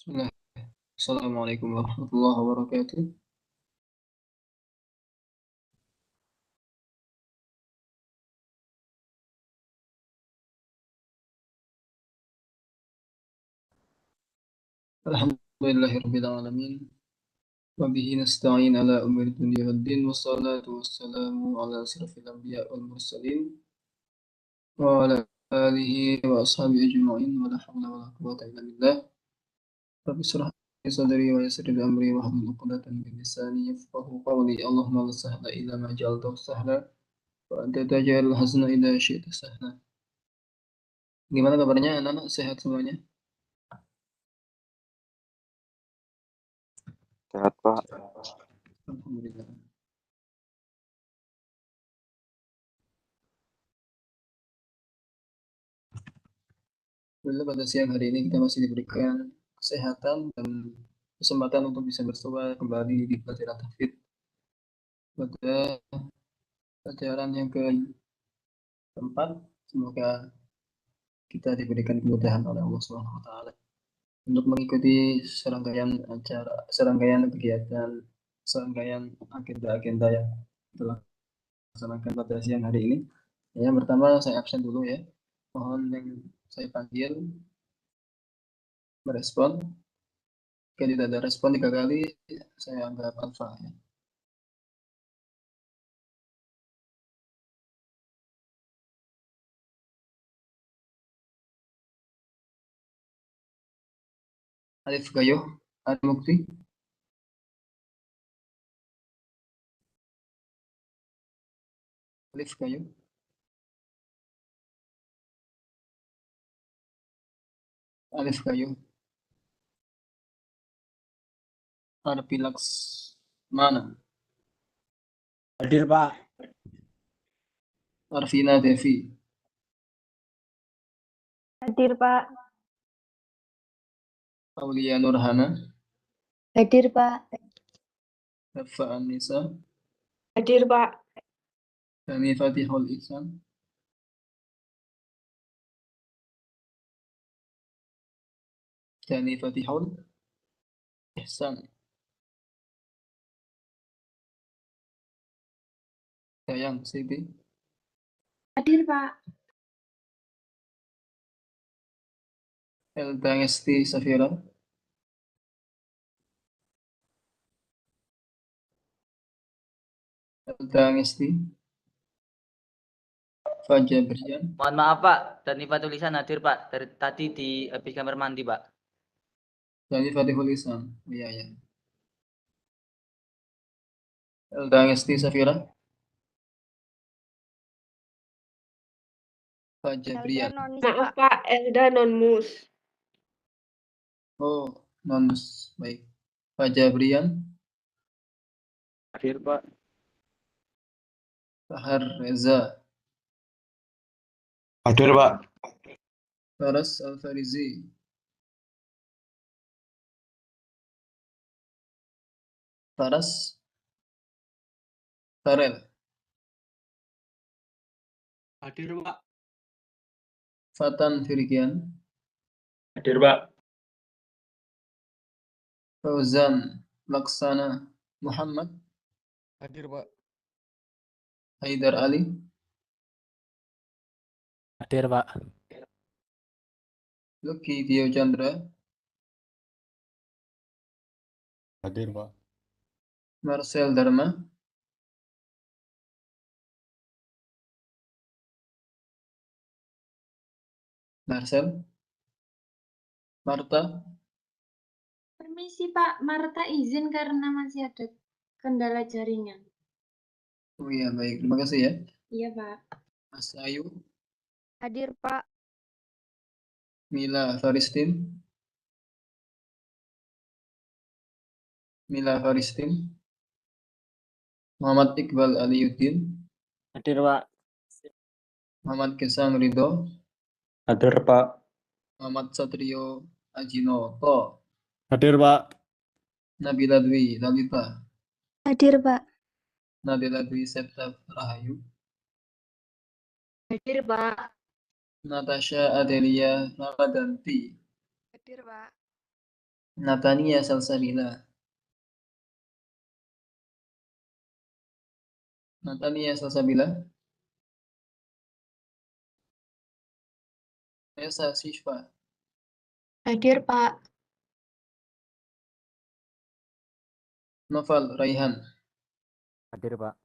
Bismillah. Assalamualaikum warahmatullahi wabarakatuh. Alhamdulillahirabbil alamin. Wa bihi nasta'in ala umuri dunya waddin wassalatu wassalamu ala asyrafil anbiya wal mursalin wa ala alihi wa ashabihi ajma'in wa la hawla wa la quwwata illa billah. Rabbi shrah li sadri wa yassir li amri wa hlul 'uqdatam min lisani yafqahu qawli. Allahumma la sahla illa ma ja'altahu sahla wa anta taj'alul hazna idza syi'ta sahla. Gimana kabarnya anak-anak, sehat semuanya? Sehat, Pak. Alhamdulillah. Alhamdulillah pada siang hari ini kita masih diberikan kesehatan dan kesempatan untuk bisa bersua kembali di pelajaran tahfidz pada pelajaran yang keempat. Semoga kita diberikan kemudahan oleh Allah Subhanahu wa taala untuk mengikuti serangkaian kegiatan, serangkaian agenda-agenda yang telah dilaksanakan pada siang hari ini. Yang pertama saya absen dulu ya. Mohon yang saya panggil merespon. Jika tidak ada respon 3 kali, saya anggap alfa ya. Alif Gayo, Ari Mukti, Alif Gayo, Alif Gayo, Arpilax mana? Hadir, Pak. Arvina Devi, Hadir, Pak. Aulia Nurhana, Hadir, Pak. Rafa Anissa, Hadir, Pak. Dani Fatihul Ihsan, Dani Fatihul Ihsan, Dayang Siti, Hadir, Pak. Elda Ngesti Safira, Elda Ngesti, Faja Brian, Mohon maaf Pak, Dani Fatulisan hadir Pak. Dari tadi di habis kamar mandi Pak. Dani Fatihul Ihsan, iya ya. Elda Ngesti Safira, Faja Brian. Maaf, Pak. Elda non-mus. Oh, nonus, baik. Faja Brian, Hadir, Pak. Fahar Reza, Hadir, Pak. Faras Alfarizi, Faras Farel, Hadir, Pak. Fatan Firikian, Hadir, Pak. Fauzan Laksana Muhammad, Hadir, Pak. Haidar Ali, Hadir, Pak. Lucky Dio Chandra, Hadir, Pak. Marcel Dharma, Marcel, Marta, Permisi, Pak. Marta izin karena masih ada kendala jaringan. oh iya baik, terima kasih ya. Iya, Pak. Mas Ayu, Hadir, Pak. Mila Faristin, Mila Faristin, Muhammad Iqbal Aliuddin, Hadir Pak. Muhammad Kesang Ridho, Hadir, Pak. Muhammad Satrio Ajinoto, Hadir, Pak. Nabila Dwi Lalita, Hadir, Pak. Nabila Dwi Septa Rahayu, Hadir, Pak. Natasha Adelia Ramadanti, Hadir, Pak. Natania salsabila. Natania salsabila. Esa Sishfa. Hadir, Pak. Noval Raihan. Hadir, Pak.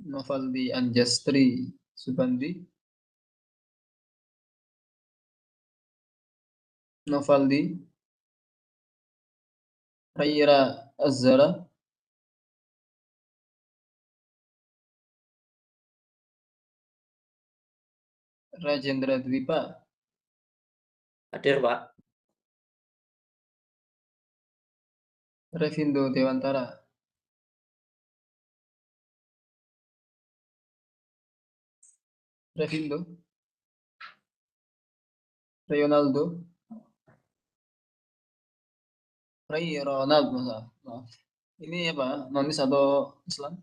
Novaldi Anjastri Subandi. Novaldi Raira Azhara. Rajendra Dwipa. Hadir, Pak. Revindo Dewantara. Revindo. Ronaldo. Ronald, maaf. Ini apa? Nonis atau Islam?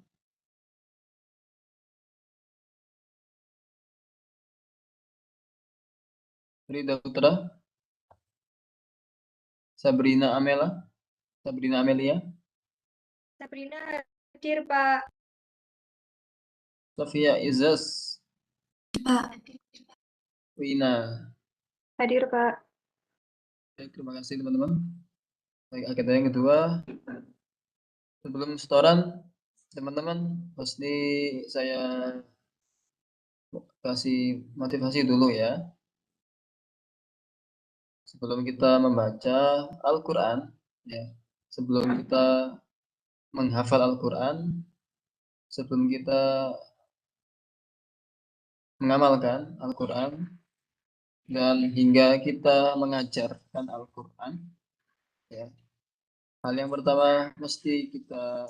Rida Putra. Sabrina Amela. Sabrina Amelia. Sabrina hadir, Pak. Sofia Izas. Pak. Wina. Hadir, Pak. Baik, terima kasih teman-teman. Baik, agenda yang kedua. Sebelum setoran, teman-teman, pasti saya kasih motivasi dulu ya. Sebelum kita membaca Al-Quran, ya, sebelum kita menghafal Al-Quran, sebelum kita mengamalkan Al-Quran, dan hingga kita mengajarkan Al-Quran, ya, hal yang pertama mesti kita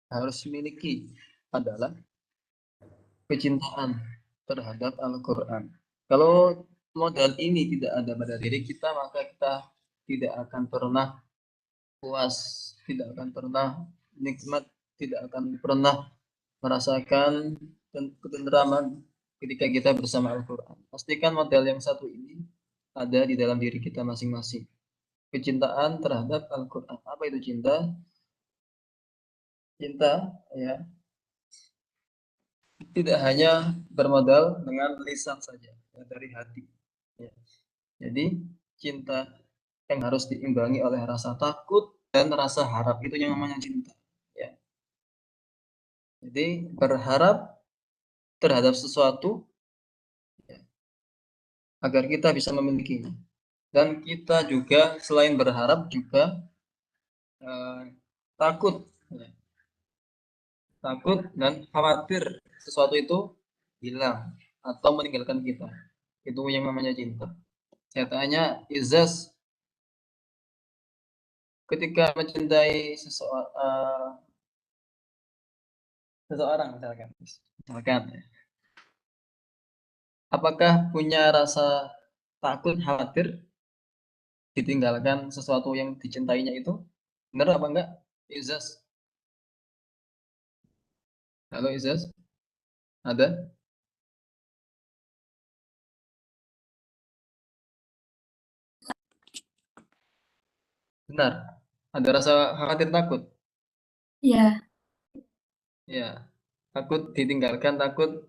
harus miliki adalah kecintaan terhadap Al-Quran. Kalau modal ini tidak ada pada diri kita, maka kita tidak akan pernah puas, tidak akan pernah nikmat, tidak akan pernah merasakan ketentraman ketika kita bersama Al-Quran. Pastikan modal yang satu ini ada di dalam diri kita masing-masing. Kecintaan terhadap Al-Quran. Apa itu cinta? Cinta, ya, tidak hanya bermodal dengan lisan saja, ya, dari hati. Ya. Jadi cinta yang harus diimbangi oleh rasa takut dan rasa harap, itu yang namanya cinta. Ya. Jadi berharap terhadap sesuatu, ya, agar kita bisa memilikinya. Dan kita juga selain berharap juga takut, ya, takut dan khawatir sesuatu itu hilang atau meninggalkan kita. Itu yang namanya cinta. Saya tanya, Izas, ketika mencintai seseorang misalkan, ya, apakah punya rasa takut, khawatir ditinggalkan sesuatu yang dicintainya itu? Benar apa enggak, Izas? Halo Izas, ada? Benar. Ada rasa khawatir, takut? Iya. Ya, takut ditinggalkan, takut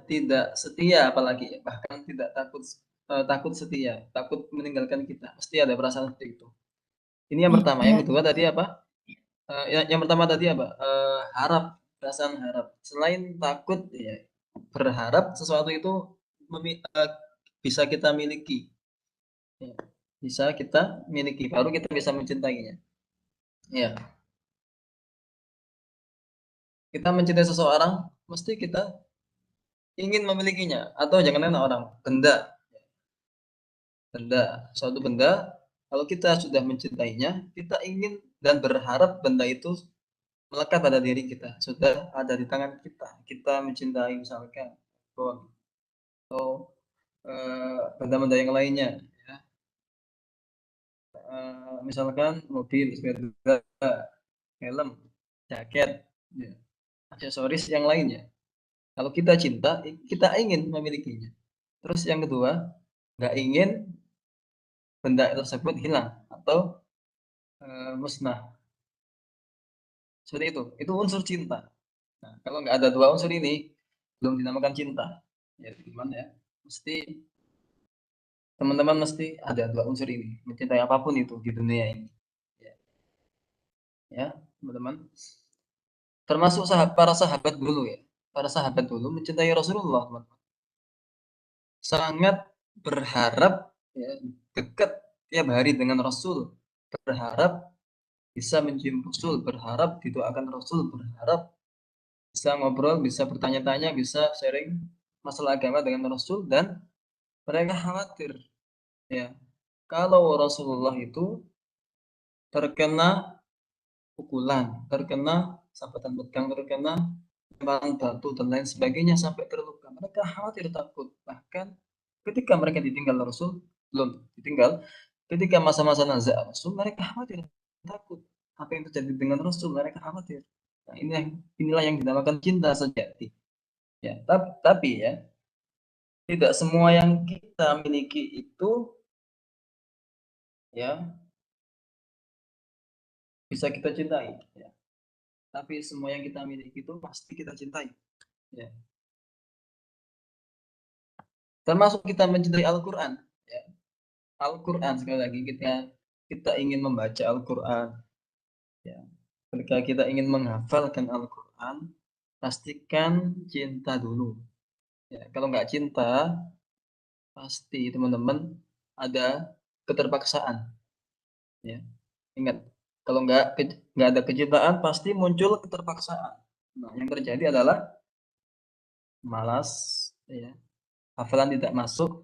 tidak setia, apalagi bahkan tidak takut setia, takut meninggalkan kita. Pasti ada perasaan seperti itu. Ini yang pertama. Yang kedua tadi apa? Yang pertama tadi apa? Harap, perasaan harap. Selain takut, ya, berharap sesuatu itu bisa kita miliki. Ya, bisa kita miliki, baru kita bisa mencintainya. Ya. Kita mencintai seseorang, mesti kita ingin memilikinya. Atau jangan orang, benda, suatu benda, kalau kita sudah mencintainya, kita ingin dan berharap benda itu melekat pada diri kita, sudah ada di tangan kita. Kita mencintai misalkan phone atau benda-benda yang lainnya, ya. Misalkan mobil, sepeda, helm, jaket, ya, aksesoris yang lainnya. Kalau kita cinta, kita ingin memilikinya. Terus yang kedua, nggak ingin benda tersebut hilang atau musnah. Seperti itu unsur cinta. Nah, kalau nggak ada dua unsur ini, belum dinamakan cinta. Ya, gimana ya? Mesti teman-teman mesti ada dua unsur ini, mencintai apapun itu di dunia ini. Ya, teman-teman. Termasuk para sahabat dulu ya. Para sahabat dulu mencintai Rasulullah, teman-teman. Sangat berharap ya, dekat tiap hari dengan Rasul, berharap bisa mencium Rasul, berharap didoakan Rasul, berharap bisa ngobrol, bisa bertanya-tanya, bisa sharing masalah agama dengan Rasul, dan mereka khawatir ya kalau Rasulullah itu terkena pukulan, terkena sabatan pedang, terkena lemparan batu dan lain sebagainya sampai terluka. Mereka khawatir, takut. Bahkan ketika mereka ditinggal Rasul, belum ditinggal, ketika masa-masa nazak Rasul, mereka khawatir, takut. Apa yang terjadi dengan Rasul, mereka khawatir. Nah, inilah yang dinamakan cinta sejati. Ya, tapi ya, tidak semua yang kita miliki itu ya bisa kita cintai. Ya. Tapi semua yang kita miliki itu pasti kita cintai. Ya. Termasuk kita mencintai Al-Quran. Ya. Al-Quran sekali lagi kita ingin membaca Al-Quran. Ya. Ketika kita ingin menghafalkan Al-Quran, pastikan cinta dulu. Ya. Kalau nggak cinta, pasti teman-teman ada keterpaksaan. Ya. Ingat, kalau nggak ada kecintaan, pasti muncul keterpaksaan. Nah, yang terjadi adalah malas, ya, hafalan tidak masuk,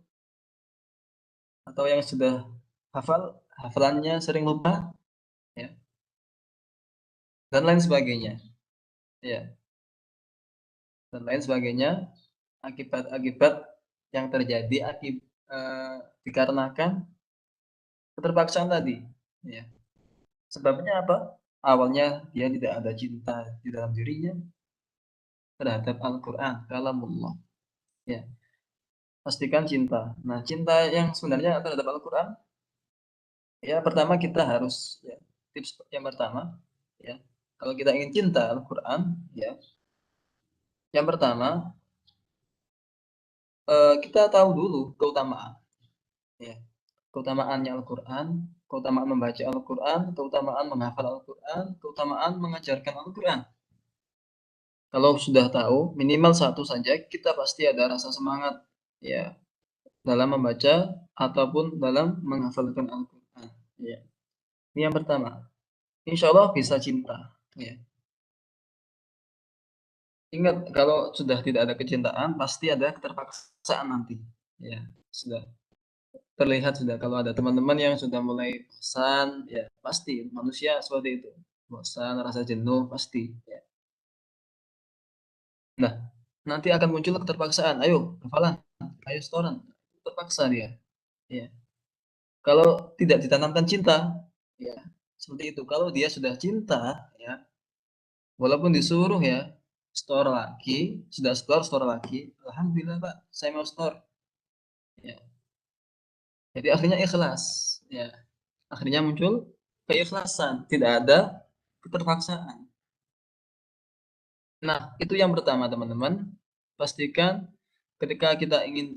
atau yang sudah hafalannya sering lupa, ya, dan lain sebagainya, ya, dan lain sebagainya. Akibat-akibat yang terjadi dikarenakan keterpaksaan tadi, ya. Sebabnya apa? Awalnya dia tidak ada cinta di dalam dirinya terhadap Al-Quran, kalamullah. Ya, pastikan cinta. Nah, cinta yang sebenarnya terhadap Al-Quran, ya pertama kita harus, ya, tips yang pertama, ya, kalau kita ingin cinta Al-Quran, ya, yang pertama kita tahu dulu keutamaan, ya, keutamaannya Al-Quran, keutamaan membaca Al-Quran, keutamaan menghafal Al-Quran, keutamaan mengajarkan Al-Quran. Kalau sudah tahu minimal satu saja, kita pasti ada rasa semangat, ya, dalam membaca ataupun dalam menghafalkan Al-Quran. Ya. Ini yang pertama. Insya Allah bisa cinta. Ya. Ingat, kalau sudah tidak ada kecintaan, pasti ada keterpaksaan nanti. Ya, sudah terlihat sudah. Kalau ada teman-teman yang sudah mulai bosan, ya pasti manusia seperti itu. Bosan, rasa jenuh, pasti. Ya. Nah, nanti akan muncul keterpaksaan. Ayo, hafalan. Ayo setoran. Terpaksa dia. Ya. Kalau tidak ditanamkan cinta, ya seperti itu. Kalau dia sudah cinta, ya walaupun disuruh ya store lagi, sudah store lagi, alhamdulillah Pak, saya mau store. Ya. Jadi akhirnya ikhlas, ya. Akhirnya muncul keikhlasan, tidak ada keterpaksaan. Nah, itu yang pertama teman-teman. Pastikan ketika kita ingin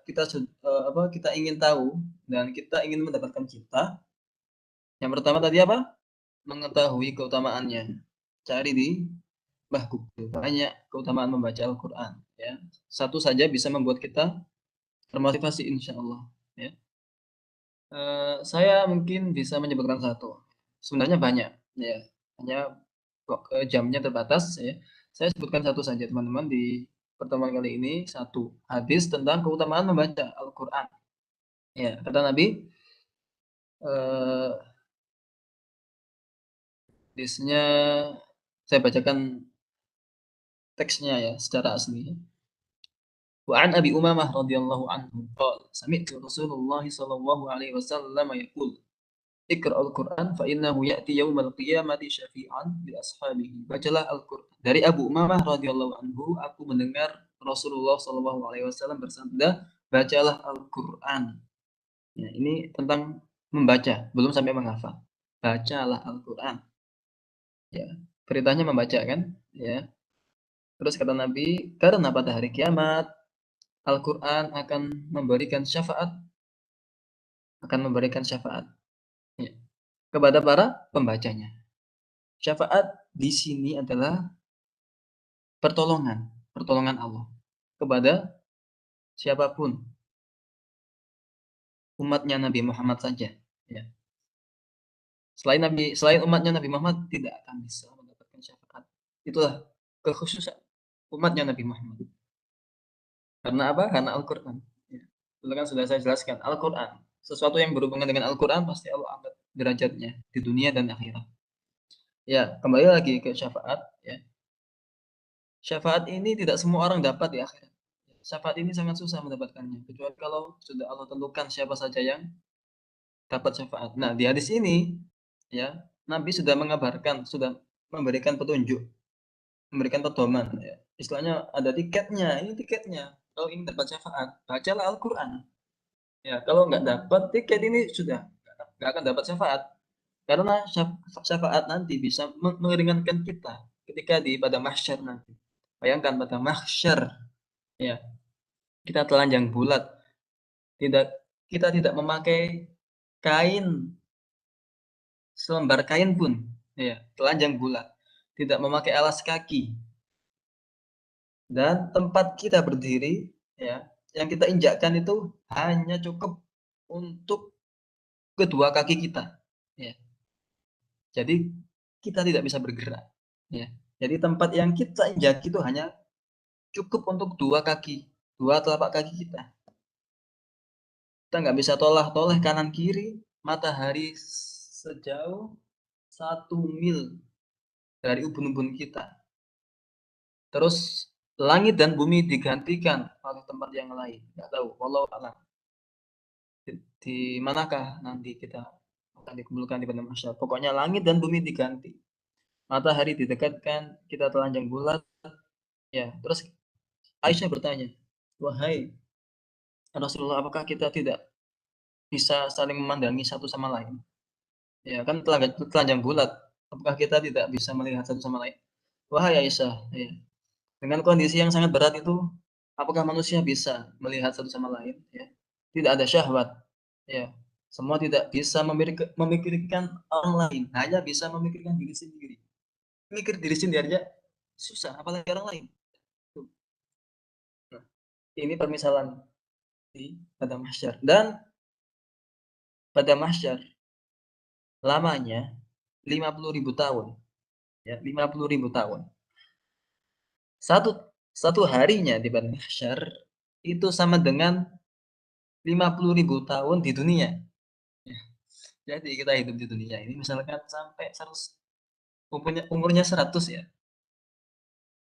kita ingin tahu dan kita ingin mendapatkan cinta, yang pertama tadi apa? Mengetahui keutamaannya. Cari di Mbah Google, banyak keutamaan membaca Al-Quran. Ya. Satu saja bisa membuat kita termotivasi insya Allah. Ya. Saya mungkin bisa menyebutkan satu. Sebenarnya banyak. Ya. Hanya jamnya terbatas. Ya. Saya sebutkan satu saja teman-teman di pertemuan kali ini. Satu hadis tentang keutamaan membaca Al-Quran. Ya, kata Nabi, hadisnya saya bacakan teksnya ya secara asli. Wa an Abi Umamah radhiyallahu anhu qala sami'tu Rasulullah sallallahu alaihi wasallam yaqul Iqra'ul Qur'an fa innahu ya'ti yaumal qiyamati syafi'an li ashabihi. Bacalah Al-Qur'an. Dari Abu Umamah radhiyallahu anhu, aku mendengar Rasulullah sallallahu alaihi wasallam bersabda, bacalah Al-Qur'an. Ya, ini tentang membaca, belum sampai menghafal. Bacalah Al-Quran. Ya, perintahnya membaca kan? Ya. Terus kata Nabi, karena pada hari kiamat Al-Quran akan memberikan syafaat, ya, kepada para pembacanya. Syafaat di sini adalah pertolongan Allah kepada siapapun, umatnya Nabi Muhammad saja. Ya. Selain umatnya Nabi Muhammad tidak akan bisa mendapatkan syafaat. Itulah kekhususan umatnya Nabi Muhammad. Karena apa? Karena Al-Quran. Ya. Itu kan sudah saya jelaskan. Al-Quran. Sesuatu yang berhubungan dengan Al-Quran pasti Allah angkat derajatnya di dunia dan akhirat. Ya, kembali lagi ke syafaat. Ya. Syafaat ini tidak semua orang dapat di akhirat. Syafaat ini sangat susah mendapatkannya. Kecuali kalau sudah Allah tentukan siapa saja yang dapat syafaat. Nah, di hadis ini, ya, Nabi sudah mengabarkan, sudah memberikan petunjuk, memberikan pedoman. Ya. Istilahnya ada tiketnya. Ini tiketnya. Kalau ingin dapat syafaat, bacalah Al-Quran. Ya, kalau nggak dapat tiket ini sudah nggak akan dapat syafaat. Karena syafaat nanti bisa meringankan kita ketika pada mahsyar nanti. Bayangkan pada mahsyar, ya, kita telanjang bulat, kita tidak memakai kain, selembar kain pun, ya, telanjang bulat, tidak memakai alas kaki, dan tempat kita berdiri, ya, yang kita injakkan itu hanya cukup untuk kedua kaki kita, ya. Jadi kita tidak bisa bergerak, ya. Jadi tempat yang kita injak itu hanya cukup untuk dua telapak kaki kita. Kita nggak bisa toleh kanan kiri, matahari sejauh 1 mil dari ubun-ubun kita. Terus langit dan bumi digantikan oleh tempat yang lain. Nggak tahu, wallahu a'lam. Di manakah nanti kita akan dikumpulkan di padang mahsyar. Pokoknya langit dan bumi diganti. Matahari didekatkan, kita telanjang bulat. Ya, terus Aisyah bertanya, wahai Rasulullah, apakah kita tidak bisa saling memandangi satu sama lain? Ya, kan telanjang bulat. Apakah kita tidak bisa melihat satu sama lain? Wahai Aisyah, ya, dengan kondisi yang sangat berat itu, apakah manusia bisa melihat satu sama lain? Ya, tidak ada syahwat. Ya, semua tidak bisa memikirkan orang lain, hanya bisa memikirkan diri sendiri. Mikir diri sendiri aja susah, apalagi orang lain. Nah, ini permisalan pada mahsyar. Dan pada mahsyar lamanya 50.000 tahun. Ya, 50.000 tahun. Satu harinya di padang mahsyar itu sama dengan 50.000 tahun di dunia. Ya. Jadi kita hidup di dunia ini misalkan sampai 100, umurnya 100, ya.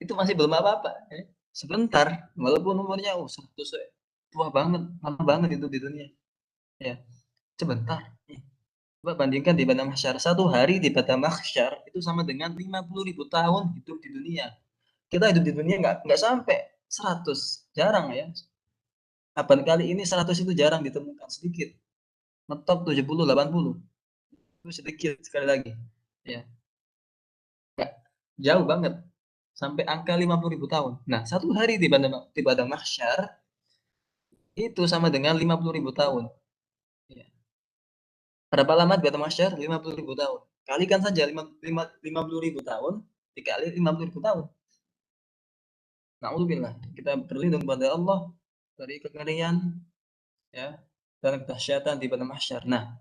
Itu masih belum apa-apa, ya. Sebentar, walaupun umurnya 100, ya. Tua banget, lama banget itu di dunia. Ya, sebentar. Coba bandingkan di padang mahsyar. Satu hari di padang mahsyar itu sama dengan 50.000 tahun hidup di dunia. Kita hidup di dunia nggak sampai 100, jarang, ya. Abad kali ini 100 itu jarang ditemukan, sedikit. Mentok 70, 80. Itu sedikit sekali lagi. Ya. Nggak, jauh banget. Sampai angka 50.000 tahun. Nah, satu hari di padang mahsyar itu sama dengan 50.000 tahun. Ya. Berapa lama di padang mahsyar? 50.000 tahun. Kalikan saja 50.000 tahun dikali 50.000 tahun. Na'udzubillah. Kita berlindung kepada Allah dari kengerian, ya, dan kedahsyatan di padang mahsyar. Nah,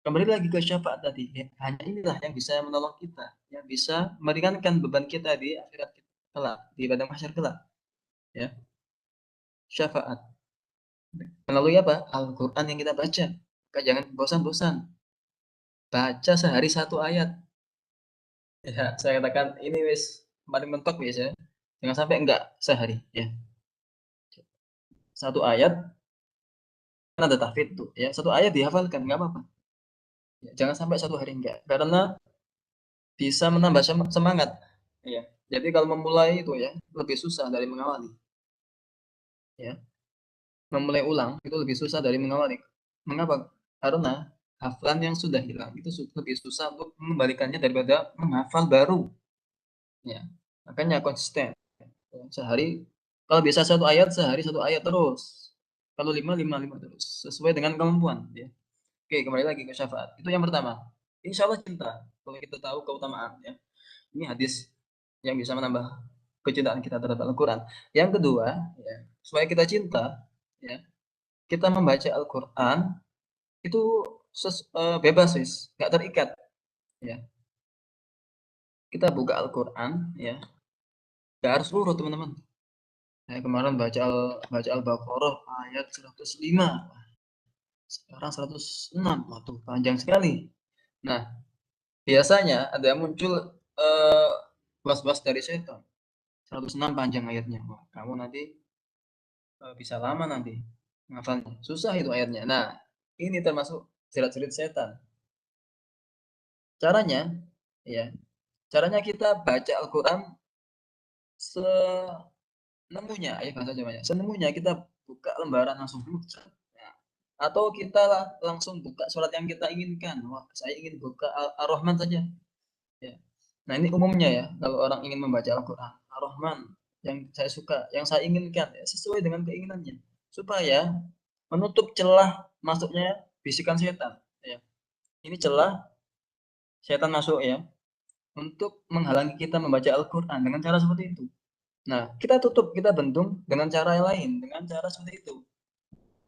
kembali lagi ke syafaat tadi. Ya, hanya inilah yang bisa menolong kita, yang bisa meringankan beban kita di akhirat kelak, di padang mahsyar kelak. Ya, syafaat. Melalui apa? Al-Quran yang kita baca. Maka jangan bosan-bosan. Baca sehari 1 ayat. Ya, saya katakan ini wis paling mentok wis, ya. Jangan sampai enggak sehari, ya. 1 ayat kan ada tahfidz tuh, ya. 1 ayat dihafalkan enggak apa-apa. Ya, jangan sampai 1 hari enggak. Karena bisa menambah semangat. Ya. Jadi kalau memulai itu, ya, lebih susah dari mengawali. Ya. Memulai ulang itu lebih susah dari mengawali. Mengapa? Karena hafalan yang sudah hilang itu lebih susah untuk mengembalikannya daripada menghafal baru. Ya, makanya konsisten. Ya, sehari kalau bisa satu ayat sehari satu ayat terus. Kalau lima terus sesuai dengan kemampuan. Ya. Oke, kembali lagi ke syafaat. Itu yang pertama. Insya Allah cinta. Kalau kita tahu keutamaan. Ya. Ini hadis yang bisa menambah kecintaan kita terhadap Al-Quran. Yang kedua, ya, supaya kita cinta, ya, kita membaca Al-Quran itu bebas, nggak terikat. Ya. Kita buka Al-Quran, ya, nggak harus lurus teman-teman. Saya kemarin baca Al-Baqarah ayat 105, sekarang 106, waduh panjang sekali. Nah, biasanya ada muncul was-was dari setan. 106 panjang ayatnya. Wah, kamu nanti bisa lama nanti ngafalnya. Susah itu ayatnya. Nah, ini termasuk jerat-jerit setan. Caranya, ya, caranya kita baca Al-Quran senemunya, ya bahasa Jawanya. Senemunya kita buka lembaran langsung buka. Nah, atau kita langsung buka surat yang kita inginkan. Wah, saya ingin buka Ar-Rahman saja. Ya. Nah, ini umumnya ya, kalau orang ingin membaca Al-Quran, Ar-Rahman, yang saya suka, yang saya inginkan, ya, sesuai dengan keinginannya. Supaya menutup celah masuknya bisikan setan. Ya. Ini celah setan masuk ya, untuk menghalangi kita membaca Al-Quran dengan cara seperti itu. Nah, kita tutup, kita bendung dengan cara yang lain, dengan cara seperti itu.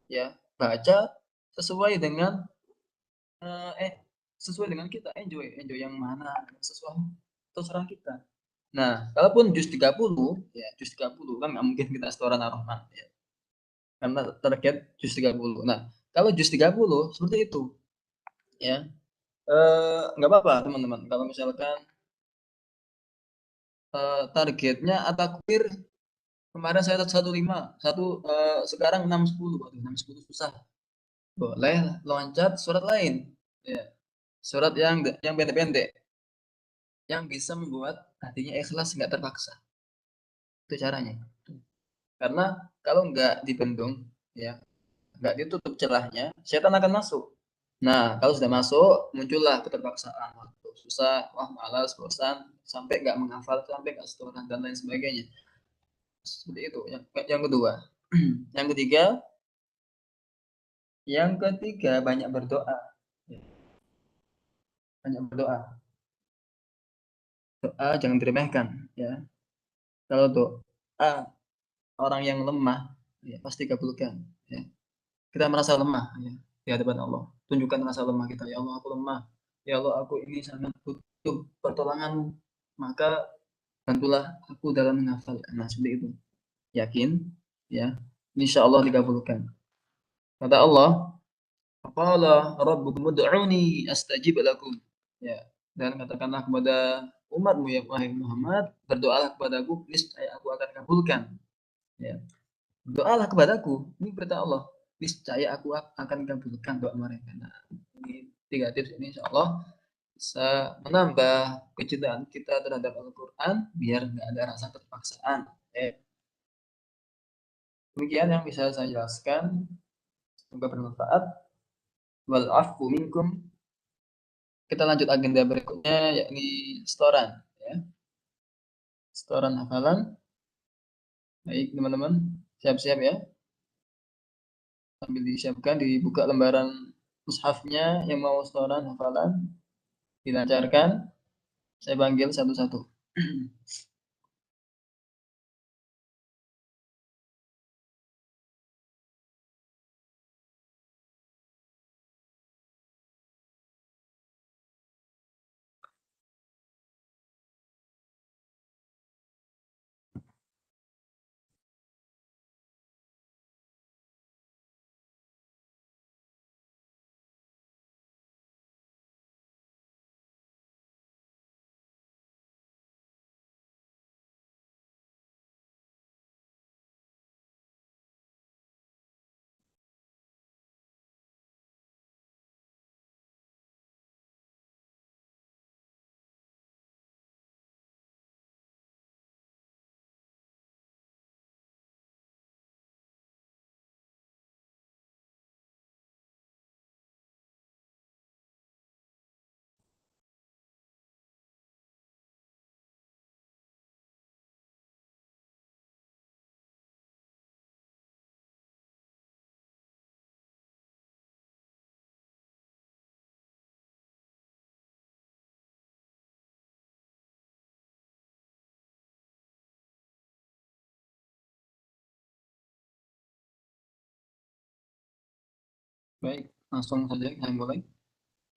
Ya, baca sesuai dengan sesuai dengan kita, enjoy yang mana, sesuai terserah kita. Nah, kalaupun juz 30, ya juz 30 kan nggak mungkin kita setoran Ar-Rahman ya. Karena target juz 30. Nah, kalau juz 30 seperti itu. Ya. Nggak apa-apa, teman-teman. Kalau misalkan targetnya At-Takwir kemarin saya 115, sekarang 610. Waduh, 610 susah. Boleh loncat surat lain. Ya. Surat yang pendek-pendek. Yang bisa membuat hatinya ikhlas nggak terpaksa. Itu caranya. Karena kalau nggak dibendung, ya nggak ditutup celahnya, setan akan masuk. Nah, kalau sudah masuk, muncullah keterpaksaan. Waktu susah, wah malas, bosan, sampai nggak menghafal, sampai nggak setoran dan lain sebagainya. Seperti itu. Yang kedua, yang ketiga banyak berdoa. Banyak berdoa. Doa jangan diremehkan, ya. Kalau doa orang yang lemah, ya, pasti kabulkan. Ya. Kita merasa lemah, ya, di hadapan Allah. Tunjukkan rasa lemah kita. Ya Allah, aku lemah. Ya Allah, aku ini sangat butuh pertolongan. Maka bantulah aku dalam menghafal. Nah, seperti itu. Yakin, ya. Insya Allah dikabulkan. Kata Allah, "Qala rabbukum ud'uni astajib lakum." Ya, dan katakanlah kepada umatmu ya wahai Muhammad, berdoalah kepadaku, niscaya aku akan kabulkan. Ya. Doalah kepadaku, ini perintah Allah. Niscaya aku akan kabulkan doa mereka. Nah, ini 3 tips ini insya Allah bisa menambah kecintaan kita terhadap Al-Quran biar nggak ada rasa terpaksaan. Demikian yang bisa saya jelaskan. Semoga bermanfaat. Wal afu minkum. Kita lanjut agenda berikutnya yakni setoran. Ya. Setoran hafalan. Baik teman-teman, siap-siap ya. Sambil disiapkan, dibuka lembaran mushafnya yang mau setoran hafalan. Dilancarkan. Saya panggil satu-satu. Baik, langsung saja saya mulai.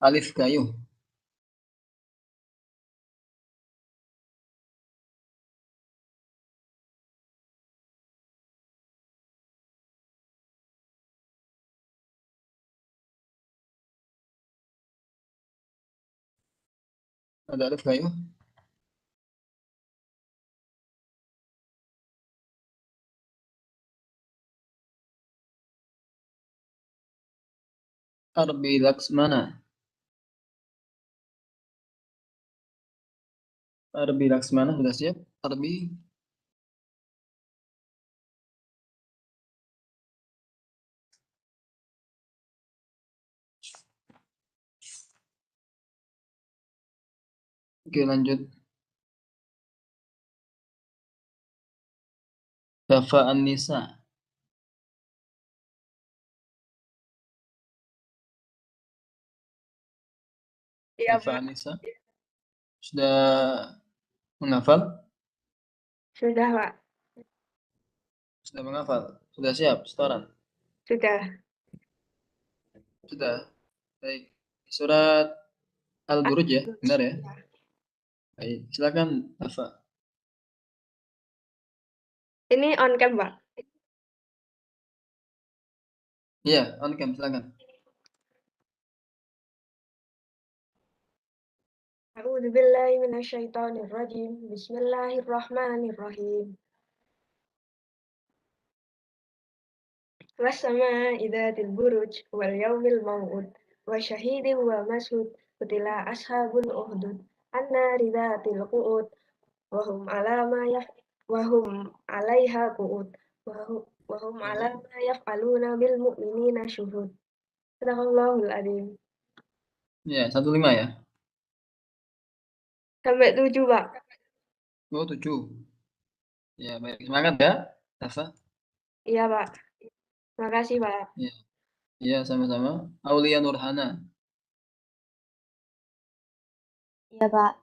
Alif kayu. Ada alif kayu. Arbi Laksmana. Arbi Laksmana sudah siap? Arbi. Oke, lanjut. Dafa An-Nisa. Iya, Dafa Pak. An-Nisa. Sudah menghafal? Sudah, Pak. Sudah menghafal? Sudah siap? Setoran? Sudah. Sudah. Baik. Surat Al-Buruj ya? Benar ya? Baik. Silakan, Dafa. Ini on cam, Pak. Iya, on cam, silakan. A'udzu billahi minasyaitonir rajim. Bismillahirrahmanirrahim. Was-samaa'i dzatil buruj wal yaumil maw'ud wa syahidin wa mashhud qutila ashabul ukhdud annari dzatil qu'ud wa hum 'alaiha qu'ud wa hum 'ala ma yaf'aluna bil mu'minina syuhud. Sadaqallahul adzim. Ya, 15 ya? Sampai 7, Pak. Oh, 7. Ya, baik. Semangat ya, Dafa. Iya, Pak. Makasih, Pak. Ya, ya sama-sama. Aulia Nurhana. Iya, Pak.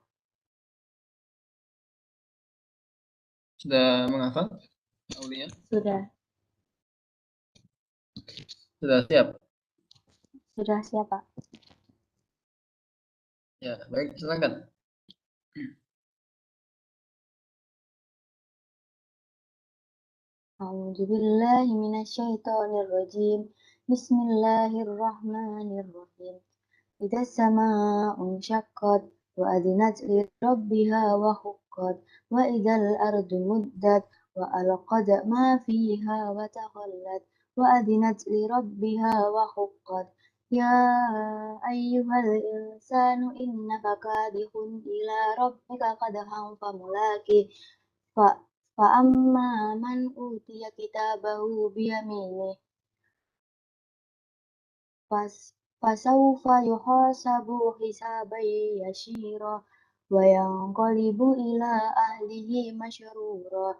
Sudah menghafal? Aulia? Sudah. Sudah siap? Sudah siap, Pak. Ya, baik. Silakan. A'udzubillahi minasyaitonirrajim. Bismillahirrahmanirrahim. Idza samaa'un syaqqat wa adzinat li rabbiha wa huqqat wa idzal ardu muddat wa alqad ma fiha wa takhallat wa adzinat li rabbiha wa huqqat. Ya ayyuhal insanu innaka kadihun ila rabbika qadhan famulaqih. Fa fa amma man utiya kitabahu biyaminih fas fasawfa yuhasabu hisaban yasira wa yanqalibu ila ahlihi masyrura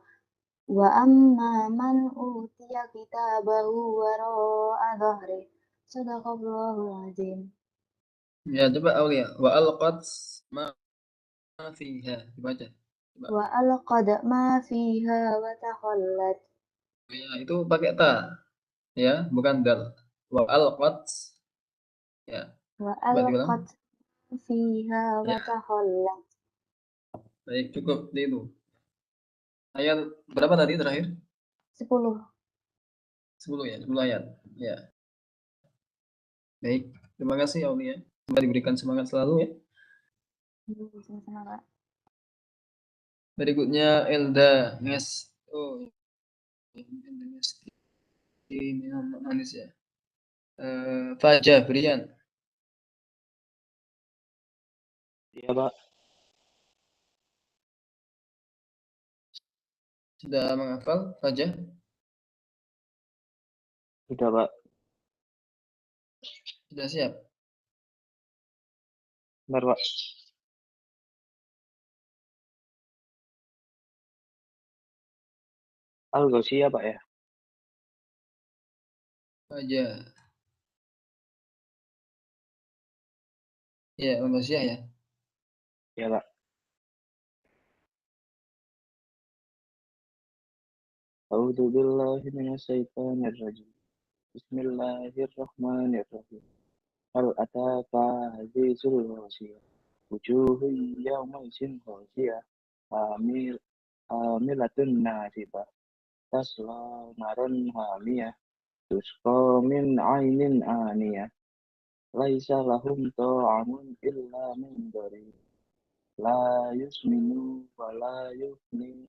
wa amma man utiya kitabahu wara'a dhahri. Sadaqallahul azim. Ya, coba Aulia. Wa alqat ma fiha. Dibaca. Coba. Wa alqad ma fiha wa takhallat. Ya, itu pakai ta. Ya, bukan dal. Wa alqat. Ya, Wa coba diulang. alqad fiha wa Ya, takhallat. baik. Cukup di itu. Ayat berapa tadi terakhir? 10. 10 ya, 10 ayat. Ya, baik. Terima kasih Aulia. Semoga diberikan semangat selalu ya. Sama-sama, Pak. Berikutnya Elda Nges. Oh, Elda Nges. Ini nama manis ya. Fajar Brian. Iya, Pak. Sudah menghafal Fajar? Sudah, Pak. Sudah siap? Benar, Pak. Al-Ghasyiyah, Pak ya? Fajar. Ya, Al-Ghasyiyah ya. Iya, Pak. A'udzu billahi minasyaitonir rajim. Bismillahirrahmanirrahim. Hal ataka hadzul ghasiyah. Wujuhun yawmaizin khashiyah. Amil amilatun nasibah. Tasla naran hamiyah. Tusqa min ainin aniyah. Laisa lahum ta'amun illa min dari. La yusminu wa la yughni.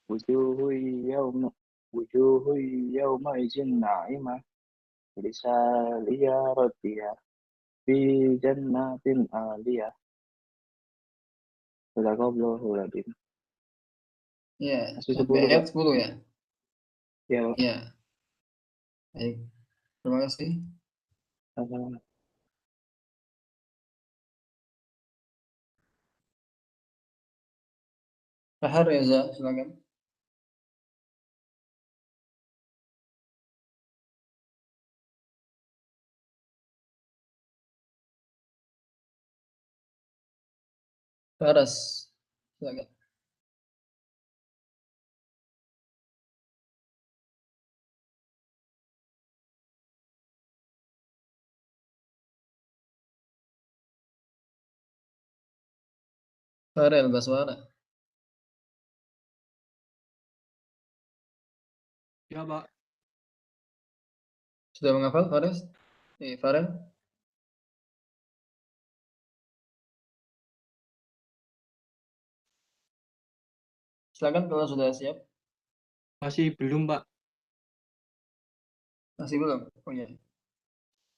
Wujuhun yawma wujuhun yawmaizin na'imah. Lisaliya rabbiyah. Fi jannatin aliyah. Sadaqallahul adzim. Ya, Masih sampai 10, ayat Pak. 10 ya. Ya, Pak. Ya, baik. Terima kasih. Sama-sama. Fahar Reza, silakan. Faras, silakan. Farel Baswara. Ya, Pak. Sudah menghafal Fares? Farel? Silakan kalau sudah siap. Masih belum, Pak. Masih belum? Oh iya.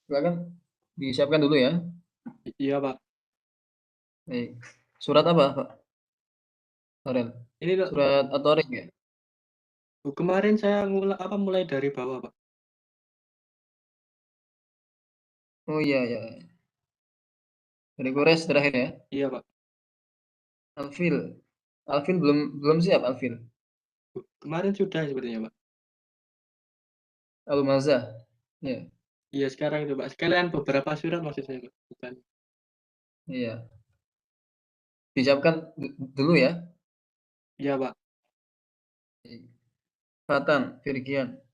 Silakan disiapkan dulu ya. Iya, Pak. Baik. Surat apa, Pak? Farel. Ini loh, Surat At-Tariq ya? kemarin saya mulai dari bawah, Pak. Oh iya, iya. Dari Quraisy terakhir ya. Iya, Pak. Alfil. Alfil belum siap Alfil. Kemarin sudah sepertinya, Pak. Al-Mazah. Ya, Iya, sekarang itu, Pak. Sekalian beberapa surat maksud saya, Pak. Bukan. iya. Disiapkan dulu ya. Iya, Pak. Fatan, Firkian.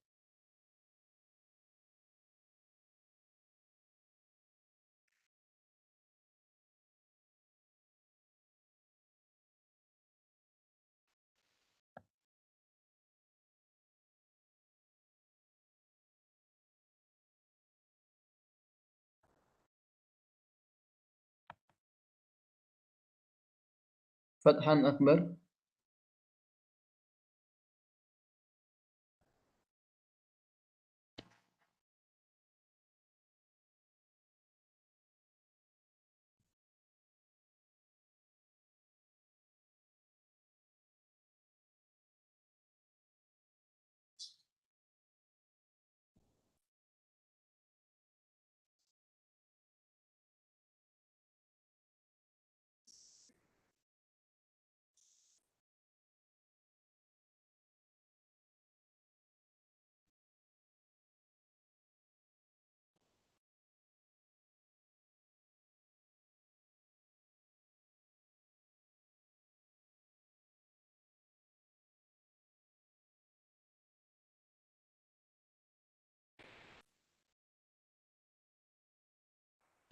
Fathan Akbar.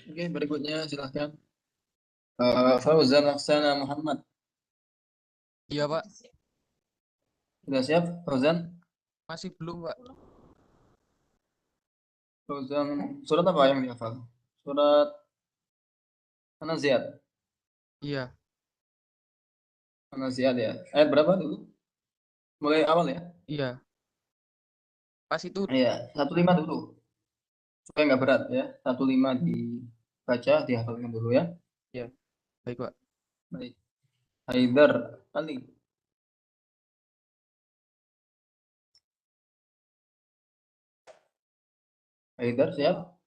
Oke, berikutnya silahkan. Fauzan Laksana Muhammad. Iya, Pak. Sudah siap, Fauzan? Masih belum, Pak. Fauzan, surat apa yang dihafal? Surat An-Nazi'at. Iya. An-Nazi'at ya. Ayat berapa dulu? Mulai awal ya? Iya. Pas itu Iya, 15 dulu. Supaya nggak berat ya. 15 dibaca, dihafalkan dulu ya. baik, Pak. Baik. Haidar Ali. Haidar siap?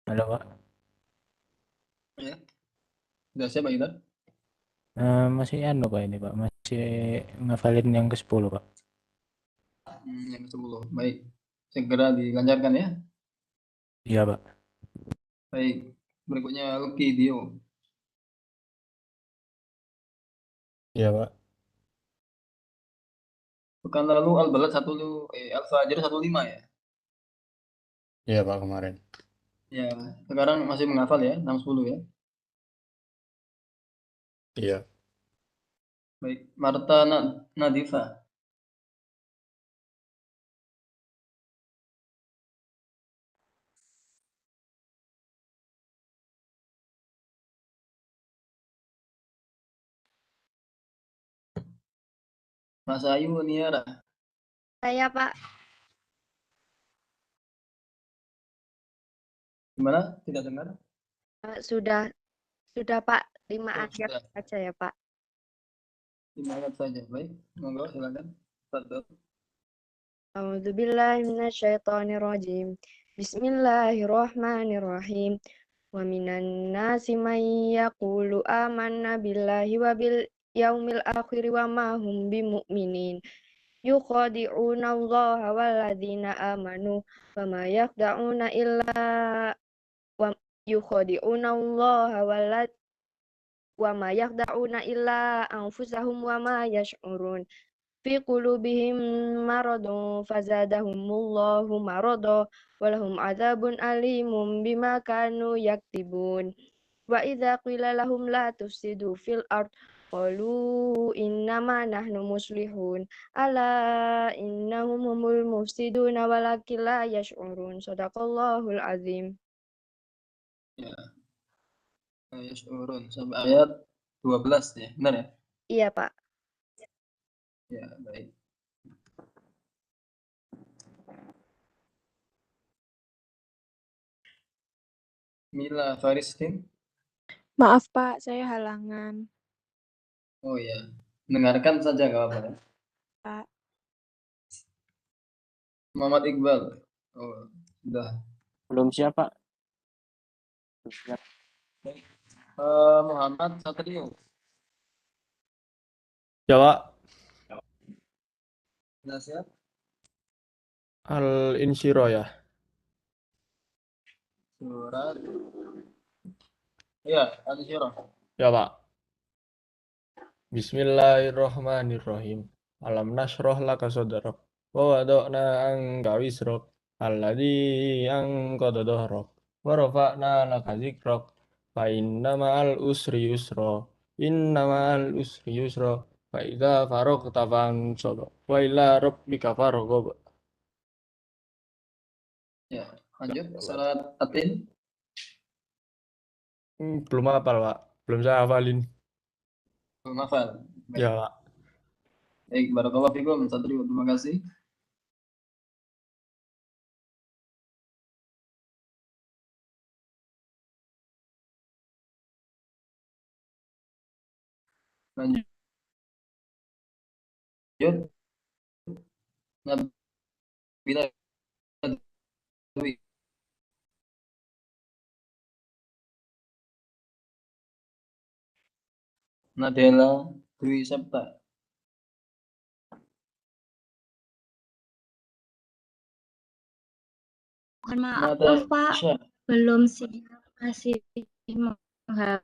Halo, Pak. Ya. Sudah siap Haidar? Masih anu Pak ini Pak, masih ngafalin yang ke-10 Pak. Yang ke-10. Baik. Segera dilancarkan ya. Iya Pak. Baik. Berikutnya Lucky Dio. Iya, Pak. Pekan lalu Al-Balad Al-Fajr 15 ya. Iya, Pak, kemarin. Ya, sekarang masih menghafal ya, 610 ya. Iya. Baik, Marta Nadifa. Mas Ayu Niara. Saya Pak, Gimana? Tidak dengar? sudah Pak 5 Oh, ayat sudah. saja ya Pak. 5 ayat saja. Baik, monggo silakan. Fadhol. A'udzubillahi minasyaitonirrajim. Bismillahirrahmanirrahim. Wa minan nasi man yaqulu amanna billahi wa bil yaumil akhir wa ma hum bimu'minin. Yukhadi'una Allaha walladzina amanu wa ma yakhda'una illa wa yukhadi'una Allaha wa ma yakhda'una illa anfusahum wa ma yash'urun. Fi qulubihim maradun fazadahumullahu marada walahum adzabun alimun bima kanu yaktibun. Wa idza qila lahum la tufsidu fil ard qalu innama nahnu muslihun ala innahum humul mufsiduna walakin la yash'urun. Shadaqallahul azim. Ya, Yash'urun sampai ayat 12 ya. Benar ya? Iya Pak. Ya, baik. Mila Faristin. Maaf Pak, saya halangan. Oh ya, dengarkan saja nggak apa-apa ya. Pak. Muhammad Iqbal. Oh, sudah. Belum siap, Pak. Belum siap. Muhammad Satrio. Ya, Pak. Sudah siap? Al-Insyirah ya. Surat. Ya, Al-Insyirah. Ya, Pak. Bismillahirrahmanirrahim. Alam nasroh laka sodrok. Wa wada'na anka wisrok. Alladhi anqadha dhahrok. Wa rafa'na laka zikrok. Fa inna ma'al usri yusra. Inna ma'al usri yusra. Fa idza faragta fansab. Wa ila rabbika farghab. Ya, lanjut. Surat Atin. Belum hafal, Pak. Belum saya hafalin. Belum hafal. Baik. Ya, Pak. Baik, barakallahu fikum. Satrio, terima kasih. Lanjut. Nabila Dwi. Nadela Dwi Septa. Mohon maaf Pak, Natasha. belum siap masih menghafal.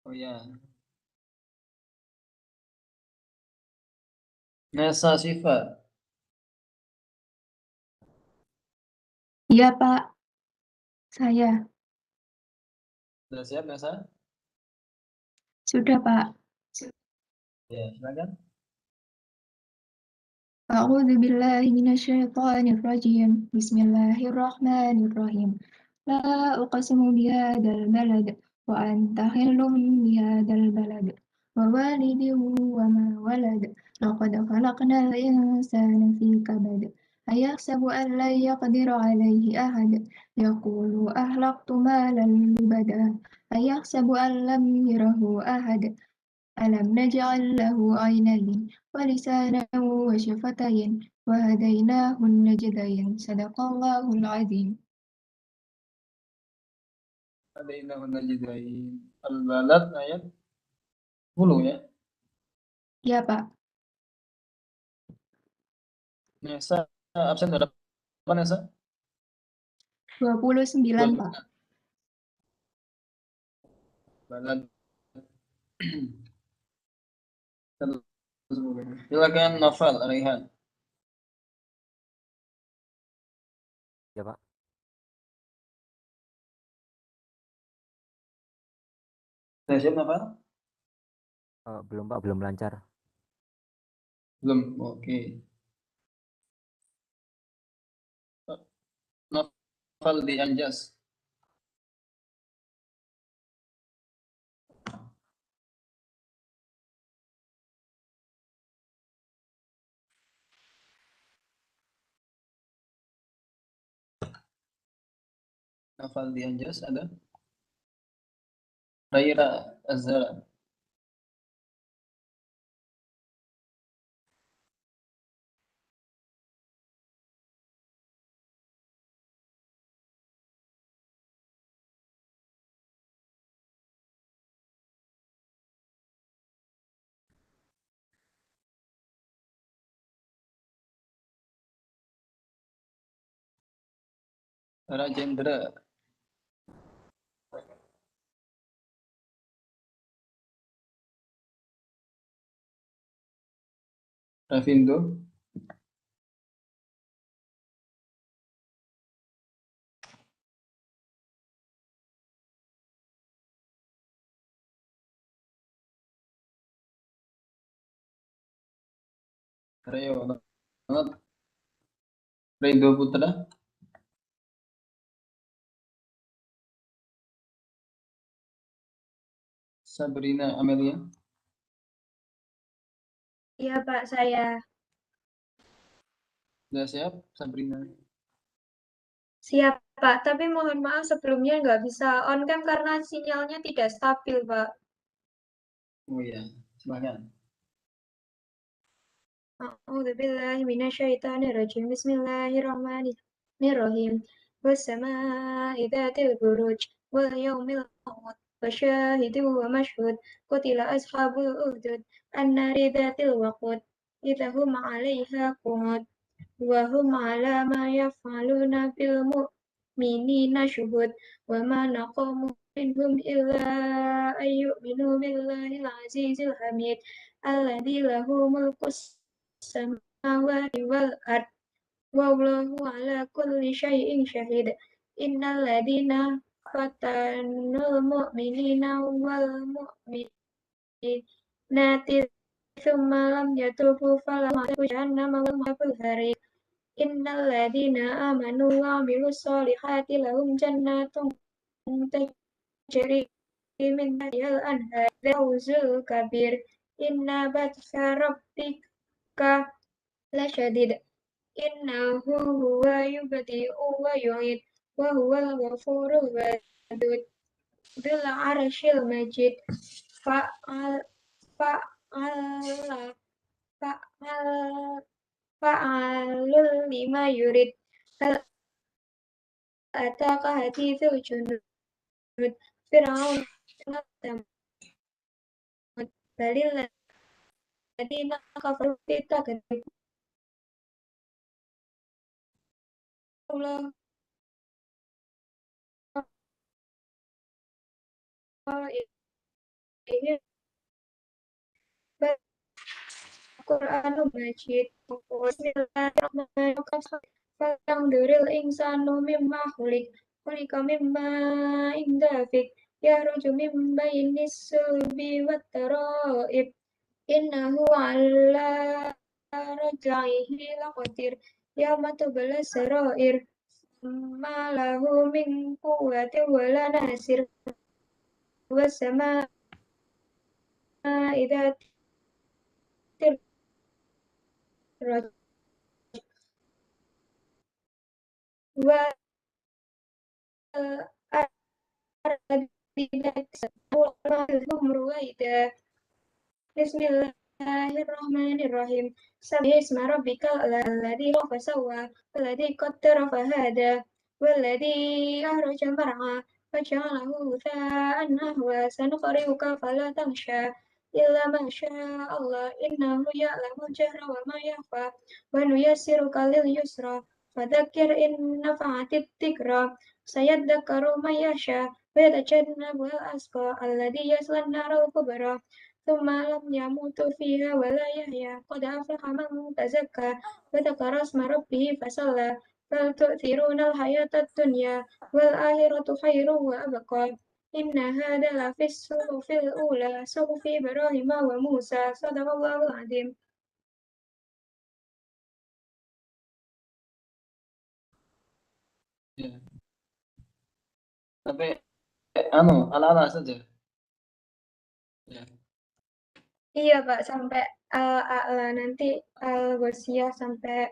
Oh ya. Nesa Siva. Iya Pak, saya Sudah siap Nesa? sudah Pak. Ya, silakan. A'udzu billahi minasyaitonir rajim. Bismillahirrahmanirrahim. La uqsimu bihadzal balad wa anta hillum bihadzal balad wa walidin wa ma walad. Laqad khalaqnal insana fi kabad. Ayahsabu an lan yaqdira alayhi ahad. Yaqulu ahlaqtu malan lubada. Ayahsabu an lam yarahu ahad. ألم نجعل له عينين ولسانا وشفتين وهديناه النجدين صدق الله العظيم. Hadainahu najdain. Al-Balad ayat 10 ya. Ya Pak, Nesa absen berapa Nesa? 29, Pak. Balad. Silakan Novel, Raihan. Ya, Pak. Sudah siap Novel? Belum, Pak, belum lancar. Belum, oke. Novel di Anjas. Novel di Anjas ada? Raira Azhar. Rajendra. Ravindo. Rayo. Rendo Putra. Sabrina Amelia. Iya, Pak, saya. Sudah siap Sabrina? Siap, Pak. Tapi mohon maaf sebelumnya nggak bisa on cam karena sinyalnya tidak stabil, Pak. Oh iya, silakan. A'udzubillahi minasyaitonirrajim. Bismillahirrahmanirrahim. Wassama'i dzatil buruj wal yaumil maw'ud wasyahidin wa mashhud. Qutila ashabul ukhdud annari dzatil waqud idza hum 'alaiha qu'ud wa hum 'ala ma yaf'aluna bil mu'minina syuhud wa ma naqamu minhum illa an yu'minu billahil azizil hamid alladzi lahu mulkus samawati wal ard wallahu ala kulli syai'in syahid. Innal ladina fatanul mu'minina wal mu'minati thumma lam yatubu falahum adzabu jahannam wa lahum adzabul hariq. Innal ladina amanu wa amilus solihati lahum jannatun tajri min tahtihal anhar fawzul kabir. Inna batsha rabbika lasyadid. Innahu huwa yubdi'u wa yu'id wa huwal ghafurur wadud dzul arsyil majid. Fa'al fa'ala fa'al fa'alul lima yurid. Hal ataka haditsul junud Fir'aun balil ladina kafaru bitakadzib. Allah ini Qur'anul Majid. Bismillahirrahmanirrahim. Falyanzuril insanu mimma khuliqa mimma indafik yakhruju min bainis sulbi wat tara'ib innahu 'ala raj'ihi laqadir yawma tubla sarair ma lahu min quwwatin wala nasir wassama'i dzatir raj'u wa Bismillahirrahmanirrahim. Sabbihisma rabbikal a'la fasawwa walladzi qaddara fahada walladzi akhraja mar'a faja'alahu ghutha'an nahwa sanuqri'uka fala tansha illa ma syaa Allah innahu ya'lamul jahra wa ma yakhfa wa nuyassiruka lil yusra fadzakir in nafa'atit dzikra سيذكر من يخشى ويتجنبها الأشقى الذي يصلى النار الكبرى ثم لم يموت فيها ولا يحيا قد أفلح من تزكى وذكر اسم ربه فصلى بل تؤثرون الحياة الدنيا والآخرة خير وأبقى إن هذا لفي الصحف الأولى صحف إبراهيم وموسى صدق الله العظيم. Ya. Tapi ala-ala saja. Ya. Iya Pak, sampai A'la nanti Al-Ghasyiyah sampai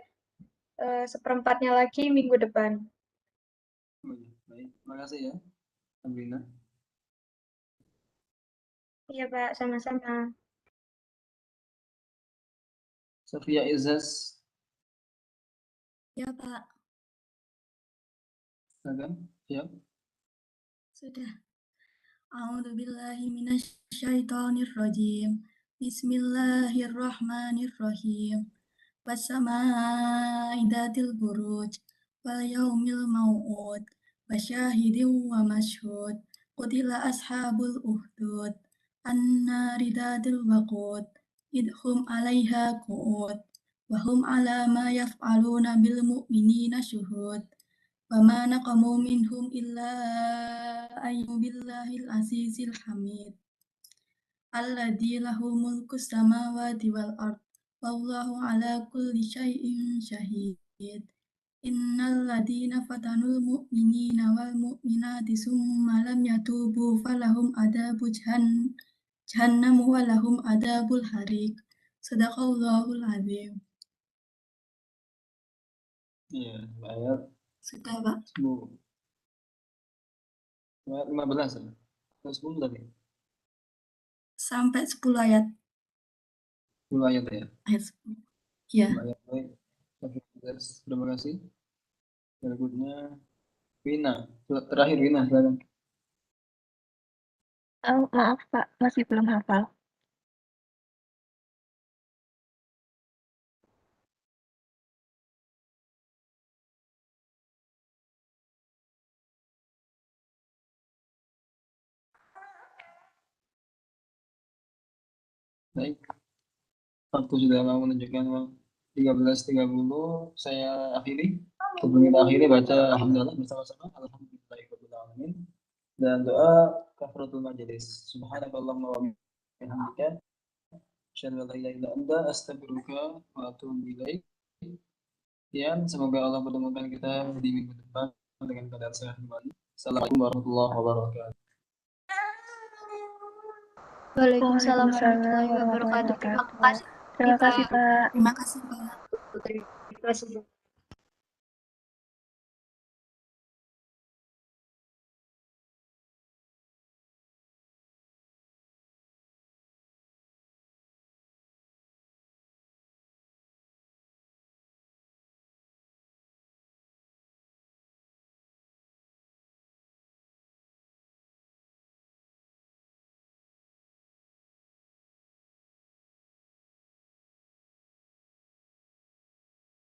seperempatnya lagi minggu depan. Oh, iya. Baik, makasih ya, Amrina. Iya Pak, sama-sama. Sofia Izas, Ya Pak, silakan. Siap. sudah. A'udzubillahi minasyaitonirrajim. Bismillahirrahmanirrahim. Wassama'i dzatil buruj wal yaumil mau'ud wasyahidin wa masyhud. Qutila ashabul uhdud annari dzatil waqud idhum 'alaiha qu'ud wa hum 'ala ma yaf'aluna bil mu'minina syuhud. وما نقموا منهم إلا أن يؤمنوا بالله العزيز الحميد الذي له ملك السماوات والأرض والله على كل شيء شهيد إن الذين فتنوا المؤمنين والمؤمنات ثم لم يتوبوا فلهم عذاب جهنم ولهم عذاب الحريق صدق الله العظيم. Iya, ayat Sudah Pak. 10. Ayat 15 ya? Ayat 10 tadi? Sampai 10 ayat. 10 ayat ya? Ayat 10. Ya. 10 ayat, baik. Terima kasih. Berikutnya, Wina. Terakhir Wina, silakan. Maaf Pak, masih belum hafal. Baik. Waktu sudah mau menunjukkan 13.30. Saya akhiri. Sebelum kita akhiri, baca Alhamdulillah bersama-sama. Alhamdulillahirabbil alamin. Dan doa kafaratul majelis. Subhanakallahumma wa bihamdika asyhadu an la ilaha illa anta astaghfiruka wa atubu ilaik. Sekian, semoga Allah pertemukan kita di minggu depan dengan keadaan sehat kembali. Assalamualaikum warahmatullahi wabarakatuh. Waalaikumsalam warahmatullahi wabarakatuh. Terima kasih. Terima kasih Pak. Terima kasih Pak. Terima kasih.